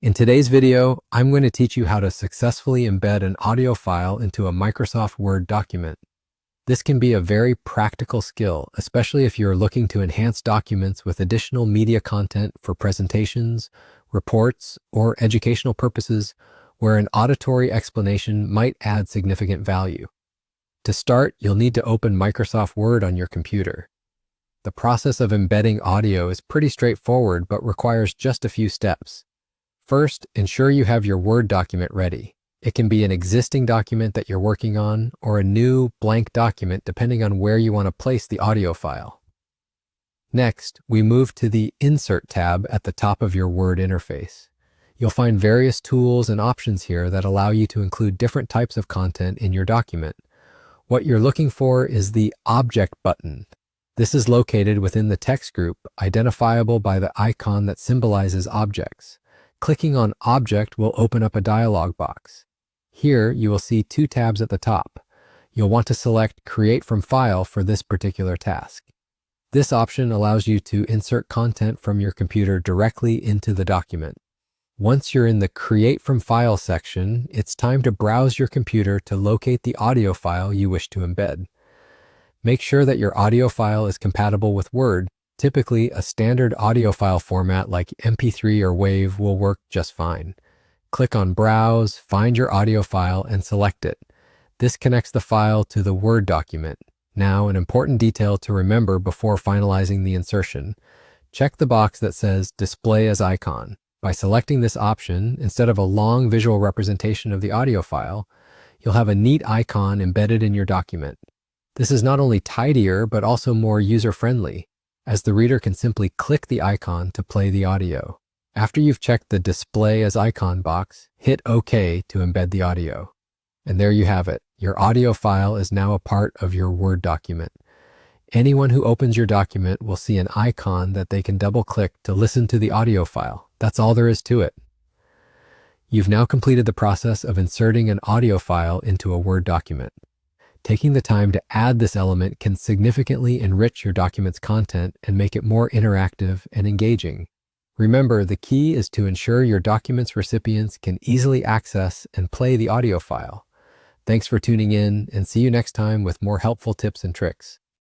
In today's video, I'm going to teach you how to successfully embed an audio file into a Microsoft Word document. This can be a very practical skill, especially if you're looking to enhance documents with additional media content for presentations, reports, or educational purposes where an auditory explanation might add significant value. To start, you'll need to open Microsoft Word on your computer. The process of embedding audio is pretty straightforward but requires just a few steps. First, ensure you have your Word document ready. It can be an existing document that you're working on or a new blank document depending on where you want to place the audio file. Next, we move to the Insert tab at the top of your Word interface. You'll find various tools and options here that allow you to include different types of content in your document. What you're looking for is the Object button. This is located within the text group, identifiable by the icon that symbolizes objects. Clicking on Object will open up a dialog box. Here, you will see two tabs at the top. You'll want to select Create from File for this particular task. This option allows you to insert content from your computer directly into the document. Once you're in the Create from File section, it's time to browse your computer to locate the audio file you wish to embed. Make sure that your audio file is compatible with Word. Typically, a standard audio file format like MP3 or WAV will work just fine. Click on Browse, find your audio file, and select it. This connects the file to the Word document. Now, an important detail to remember before finalizing the insertion. Check the box that says Display as Icon. By selecting this option, instead of a long visual representation of the audio file, you'll have a neat icon embedded in your document. This is not only tidier, but also more user-friendly, as the reader can simply click the icon to play the audio. After you've checked the Display as Icon box, hit OK to embed the audio. And there you have it. Your audio file is now a part of your Word document. Anyone who opens your document will see an icon that they can double-click to listen to the audio file. That's all there is to it. You've now completed the process of inserting an audio file into a Word document. Taking the time to add this element can significantly enrich your document's content and make it more interactive and engaging. Remember, the key is to ensure your document's recipients can easily access and play the audio file. Thanks for tuning in, and see you next time with more helpful tips and tricks.